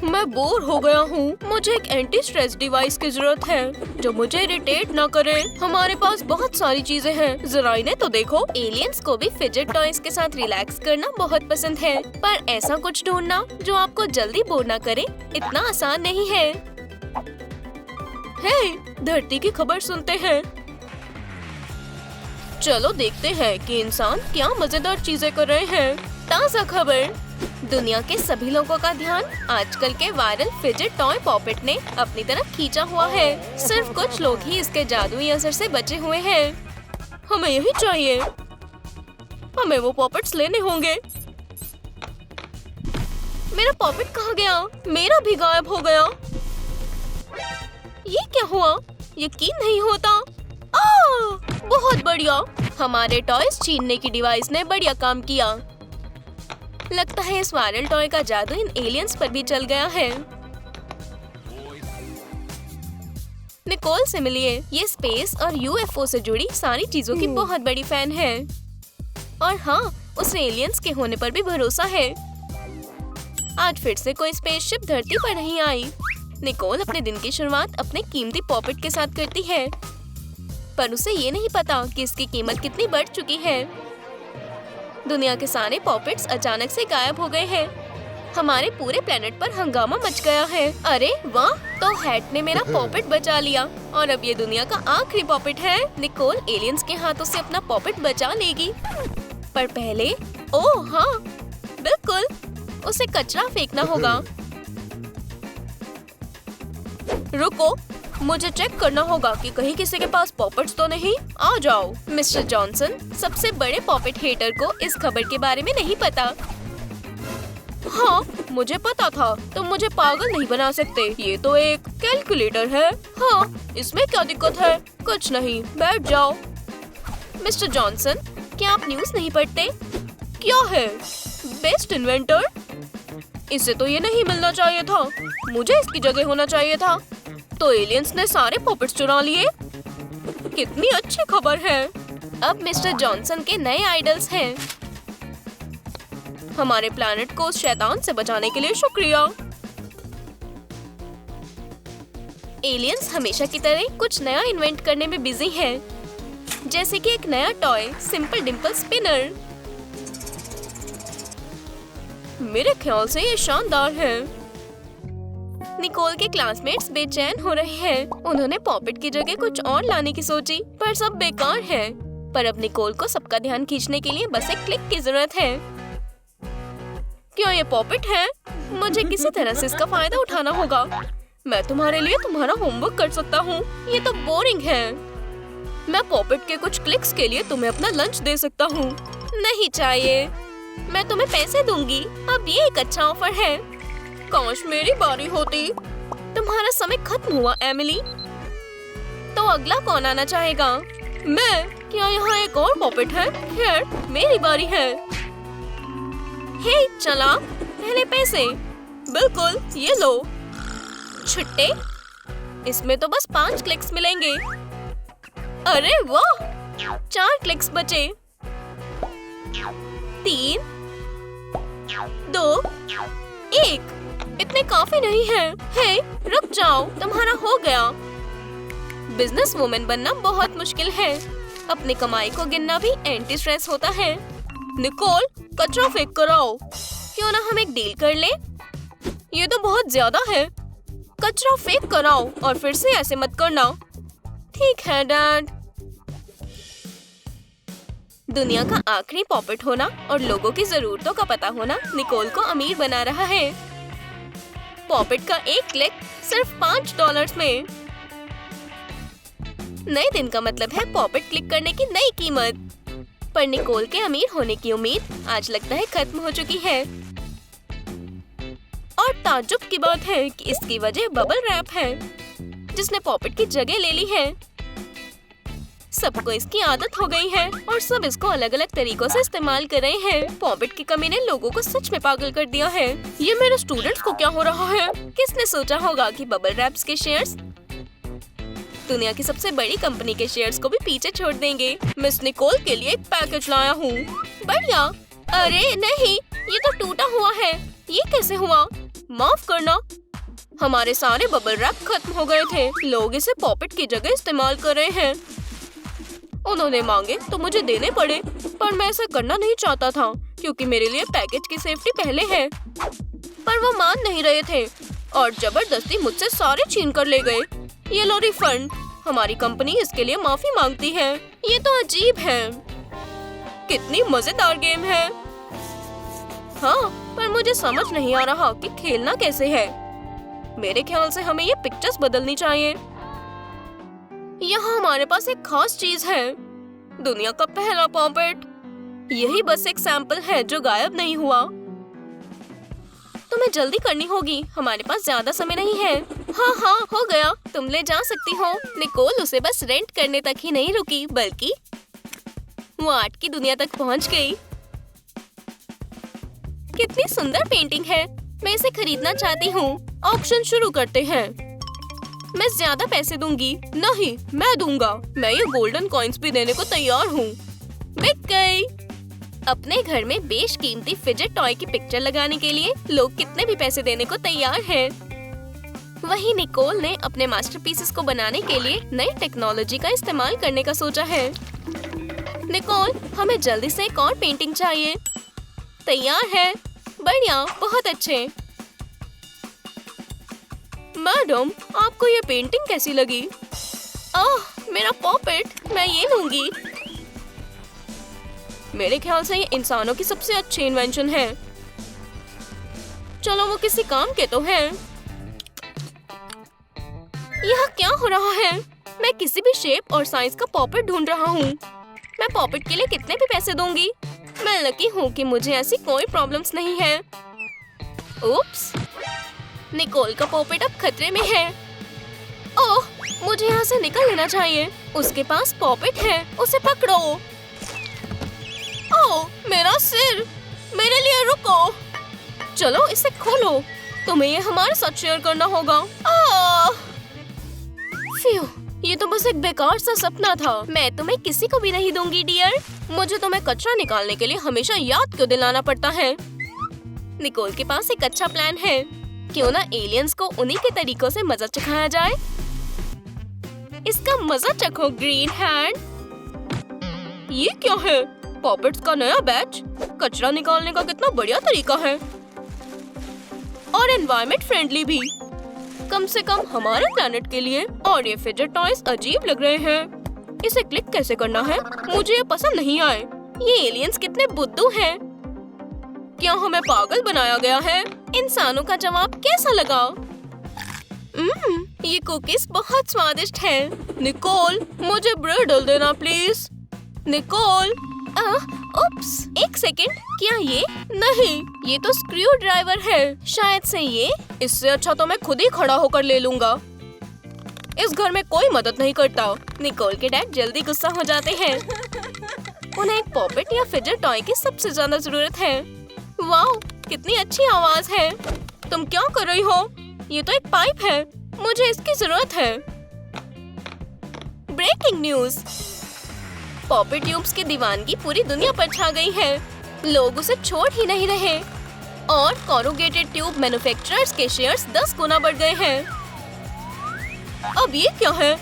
मैं बोर हो गया हूँ। मुझे एक एंटी स्ट्रेस डिवाइस की जरूरत है जो मुझे इरिटेट न करे। हमारे पास बहुत सारी चीजें हैं, जरा इन्हें तो देखो। एलियंस को भी फिजेट टॉयज के साथ रिलैक्स करना बहुत पसंद है, पर ऐसा कुछ ढूंढना जो आपको जल्दी बोर न करे इतना आसान नहीं है। हे, धरती की खबर सुनते हैं। चलो देखते हैं कि इंसान क्या मजेदार चीजें कर रहे हैं। ताज़ा खबर, दुनिया के सभी लोगों का ध्यान आजकल के वायरल फिजेट टॉय पॉपेट ने अपनी तरफ खींचा हुआ है। सिर्फ कुछ लोग ही इसके जादुई असर से बचे हुए हैं। हमें यही चाहिए। हमें वो पॉपेट्स लेने होंगे। मेरा पॉपेट कहाँ गया? मेरा भी गायब हो गया। ये क्या हुआ? यकीन नहीं होता। बहुत बढ़िया, हमारे टॉयज छीनने की डिवाइस ने बढ़िया काम किया। लगता है इस वायरल टॉय का जादू इन एलियंस पर भी चल गया है। निकोल से मिलिए। ये स्पेस और यूएफओ से जुड़ी सारी चीजों की बहुत बड़ी फैन है। और हाँ, उसे एलियंस के होने पर भी भरोसा है। आज फिर से कोई स्पेसशिप धरती पर नहीं आई। निकोल अपने दिन की शुरुआत अपने कीमती पॉपेट के साथ करती है, पर उसे ये नहीं पता कि इसकी कीमत कितनी बढ़ चुकी है। दुनिया के सारे पॉपेट्स अचानक से गायब हो गए हैं। हमारे पूरे प्लेनेट पर हंगामा मच गया है। अरे वाह, तो हैट ने मेरा पॉपेट बचा लिया और अब ये दुनिया का आखिरी पॉपेट है। निकोल एलियंस के हाथों से अपना पॉपेट बचा लेगी, पर पहले ओह हाँ, बिल्कुल, उसे कचरा फेंकना होगा। रुको, मुझे चेक करना होगा कि कहीं किसी के पास पॉपेट्स तो नहीं। आ जाओ। मिस्टर जॉनसन, सबसे बड़े पॉपेट हेटर को इस खबर के बारे में नहीं पता। हाँ, मुझे पता था। तुम मुझे पागल नहीं बना सकते। ये तो एक कैलकुलेटर है। हाँ, इसमें क्या दिक्कत है? कुछ नहीं, बैठ जाओ। मिस्टर जॉनसन, क्या आप न्यूज़ नहीं पढ़ते? क्या है? Best inventor? इसे तो ये नहीं मिलना चाहिए था। मुझे इसकी जगह होना चाहिए था। तो एलियंस ने सारे पॉपेट्स चुरा लिए। कितनी अच्छी खबर है। अब मिस्टर जॉनसन के नए आइडल्स हैं। हमारे प्लैनेट को उस शैतान से बचाने के लिए शुक्रिया। एलियंस हमेशा की तरह कुछ नया इन्वेंट करने में बिजी हैं, जैसे कि एक नया टॉय सिंपल डिम्पल स्पिनर। मेरे ख्याल से ये शानदार है। निकोल के क्लासमेट्स बेचैन हो रहे हैं। उन्होंने पॉपेट की जगह कुछ और लाने की सोची, पर सब बेकार है। पर अब निकोल को सबका ध्यान खींचने के लिए बस एक क्लिक की जरूरत है। क्या ये पॉपेट है? मुझे किसी तरह से इसका फायदा उठाना होगा। मैं तुम्हारे लिए तुम्हारा होमवर्क कर सकता हूँ। ये तो बोरिंग है। मैं पॉपेट के कुछ क्लिक्स के लिए तुम्हें अपना लंच दे सकता हूँ। नहीं चाहिए, मैं तुम्हें पैसे दूंगी। अब ये एक अच्छा ऑफर है। काश मेरी बारी होती। तुम्हारा समय खत्म हुआ, एमिली। तो अगला कौन आना चाहेगा? मैं। क्या यहाँ एक और पॉपेट है? खैर, मेरी बारी है। हे चला, पहले पैसे। बिल्कुल, ये लो। छुट्टे, इसमें तो बस 5 क्लिक्स मिलेंगे। अरे वाह, 4 क्लिक्स बचे। 3, 2, 1। इतने काफी नहीं है। हे, रुक जाओ, तुम्हारा हो गया। बिजनेस वुमेन बनना बहुत मुश्किल है। अपनी कमाई को गिनना भी एंटी स्ट्रेस होता है। निकोल, कचरा फेंक कर आओ। क्यों ना हम एक डील कर ले? ये तो बहुत ज्यादा है। कचरा फेंक कर आओ और फिर से ऐसे मत करना। ठीक है डैड। दुनिया का आखिरी पॉपेट होना और लोगों की जरूरतों का पता होना निकोल को अमीर बना रहा है। पॉपेट का एक क्लिक सिर्फ $5 में। नए दिन का मतलब है पॉपेट क्लिक करने की नई कीमत। पर निकोल के अमीर होने की उम्मीद आज लगता है खत्म हो चुकी है। और ताज्जुब की बात है कि इसकी वजह बबल रैप है, जिसने पॉपेट की जगह ले ली है। सबको इसकी आदत हो गई है और सब इसको अलग अलग तरीकों से इस्तेमाल कर रहे हैं। पॉपेट की कमी ने लोगों को सच में पागल कर दिया है। ये मेरे स्टूडेंट्स को क्या हो रहा है? किसने सोचा होगा कि बबल रैप्स के शेयर्स दुनिया की सबसे बड़ी कंपनी के शेयर्स को भी पीछे छोड़ देंगे। मिस निकोल के लिए एक पैकेज लाया हूँ। बढ़िया। अरे नहीं, ये तो टूटा हुआ है। ये कैसे हुआ? माफ करना। हमारे सारे बबल रैप खत्म हो गए थे। लोग इसे पॉपेट की जगह इस्तेमाल कर रहे हैं। उन्होंने मांगे तो मुझे देने पड़े, पर मैं ऐसा करना नहीं चाहता था क्योंकि मेरे लिए पैकेज की सेफ्टी पहले है। पर वो मान नहीं रहे थे और जबरदस्ती मुझसे सारे छीन कर ले गए। ये लो रिफंड। हमारी कंपनी इसके लिए माफी मांगती है। ये तो अजीब है। कितनी मजेदार गेम है। हाँ, पर मुझे समझ नहीं आ रहा कि खेलना कैसे है। मेरे ख्याल से हमें ये पिक्चर्स बदलनी चाहिए। यहाँ हमारे पास एक खास चीज है, दुनिया का पहला पॉपेट। यही बस एक सैंपल है जो गायब नहीं हुआ। तुम्हें जल्दी करनी होगी, हमारे पास ज्यादा समय नहीं है। हाँ हाँ, हो गया, तुम ले जा सकती हो। निकोल उसे बस रेंट करने तक ही नहीं रुकी, बल्कि वो आर्ट की दुनिया तक पहुंच गई। कितनी सुंदर पेंटिंग है। मैं इसे खरीदना चाहती हूँ। ऑक्शन शुरू करते हैं। मैं ज्यादा पैसे दूंगी। नहीं, मैं दूंगा। मैं ये गोल्डन कॉइन्स भी देने को तैयार हूँ। बिक गई। अपने घर में बेशकीमती फिजेट टॉय की पिक्चर लगाने के लिए लोग कितने भी पैसे देने को तैयार हैं। वहीं निकोल ने अपने मास्टरपीसेस को बनाने के लिए नई टेक्नोलॉजी का इस्तेमाल करने का सोचा है। निकोल, हमें जल्दी से एक और पेंटिंग चाहिए। तैयार है। बढ़िया, बहुत अच्छे। मैडम, आपको ये पेंटिंग कैसी लगी? आह, मेरा पॉपेट, मैं ये लूंगी। मेरे ख्याल से ये इंसानों की सबसे अच्छी इन्वेंशन है। चलो, वो किसी काम के तो है। यहाँ क्या हो रहा है? मैं किसी भी शेप और साइज का पॉपेट ढूंढ रहा हूँ। मैं पॉपेट के लिए कितने भी पैसे दूंगी। मैं लकी हूँ कि मुझे ऐसी कोई प्रॉब्लम्स नहीं है। उप्स, निकोल का पॉपेट अब खतरे में है। ओह, मुझे यहाँ से निकल लेना चाहिए। उसके पास पॉपेट है, उसे पकड़ो। ओह, मेरा सिर। मेरे लिए रुको। चलो, इसे खोलो। तुम्हें ये हमारे साथ शेयर करना होगा। फिर ये तो बस एक बेकार सा सपना था। मैं तुम्हें किसी को भी नहीं दूंगी डियर। मुझे तुम्हें कचरा निकालने के लिए हमेशा याद क्यों दिलाना पड़ता है? निकोल के पास एक अच्छा प्लान है। क्यों ना एलियंस को उन्हीं के तरीकों से मजा चखाया जाए। इसका मजा चखो ग्रीन हैंड। ये क्या है? पॉपेट्स का नया बैच। कचरा निकालने का कितना बढ़िया तरीका है और एनवायरमेंट फ्रेंडली भी, कम से कम हमारे प्लेनेट के लिए। और ये फिजेट टॉयज अजीब लग रहे हैं। इसे क्लिक कैसे करना है? मुझे ये पसंद नहीं आए। ये एलियंस कितने बुद्धू हैं। क्या हमें पागल बनाया गया है? इंसानों का जवाब कैसा लगा? ये कुकीज बहुत स्वादिष्ट हैं। निकोल, मुझे ब्रेड डाल देना प्लीज। निकोल, उप्स, एक सेकेंड, क्या ये? नहीं, ये तो स्क्रू ड्राइवर है। शायद से ये। इससे अच्छा तो मैं खुद ही खड़ा होकर ले लूंगा। इस घर में कोई मदद नहीं करता। निकोल के डैड जल्दी गुस्सा हो जाते हैं। उन्हें एक पॉपेट या फिजेट टॉय की सबसे ज्यादा जरूरत है। वाओ, कितनी अच्छी आवाज है। तुम क्या कर रही हो? ये तो एक पाइप है, मुझे इसकी जरूरत है। ब्रेकिंग न्यूज, पॉपेट ट्यूब्स की दीवानगी पूरी दुनिया पर छा गई है। लोग उसे छोड़ ही नहीं रहे और कोरुगेटेड ट्यूब मैन्युफैक्चरर्स के शेयर्स 10 गुना बढ़ गए हैं। अब ये क्या है?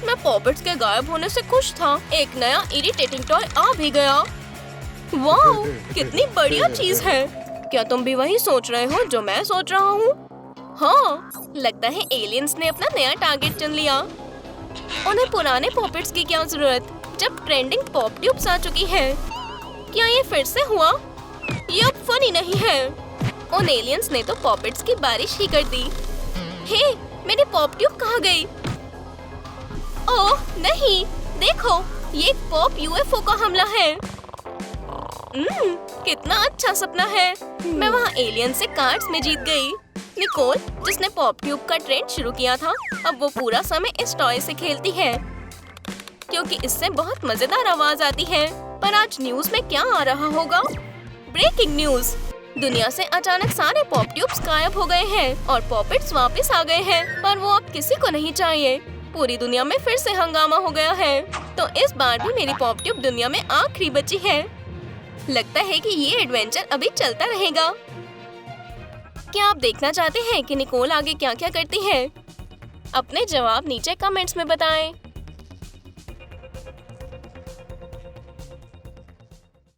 मैं पॉपेट्स के गायब होने से खुश था। एक नया इरिटेटिंग टॉय आ भी गया। वाओ, कितनी बढ़िया चीज है। क्या तुम भी वही सोच रहे हो जो मैं सोच रहा हूँ? हाँ, लगता है एलियंस ने अपना नया टारगेट चुन लिया। उन्हें पुराने पॉपेट्स की क्या जरूरत जब ट्रेंडिंग पॉप ट्यूब्स आ चुकी है। क्या ये फिर से हुआ? ये अब फनी नहीं है। उन एलियंस ने तो पॉपेट्स की बारिश ही कर दी। हे, मेरी पॉप ट्यूब कहाँ गई? ओह नहीं, देखो, ये एक पॉप यूएफओ का हमला है। कितना अच्छा सपना है। मैं वहाँ एलियन से कार्ड्स में जीत गई। निकोल, जिसने पॉप ट्यूब का ट्रेंड शुरू किया था, अब वो पूरा समय इस टॉय से खेलती है क्योंकि इससे बहुत मजेदार आवाज आती है। पर आज न्यूज में क्या आ रहा होगा? ब्रेकिंग न्यूज, दुनिया से अचानक सारे पॉप ट्यूब्स गायब हो गए हैं और पॉपेट्स वापस आ गए हैं। पर वो अब किसी को नहीं चाहिए। पूरी दुनिया में फिर से हंगामा हो गया है। तो इस बार भी मेरी पॉप ट्यूब दुनिया में आखिरी बची है। लगता है कि ये एडवेंचर अभी चलता रहेगा। क्या आप देखना चाहते हैं कि निकोल आगे क्या क्या करती है? अपने जवाब नीचे कमेंट्स में बताएं।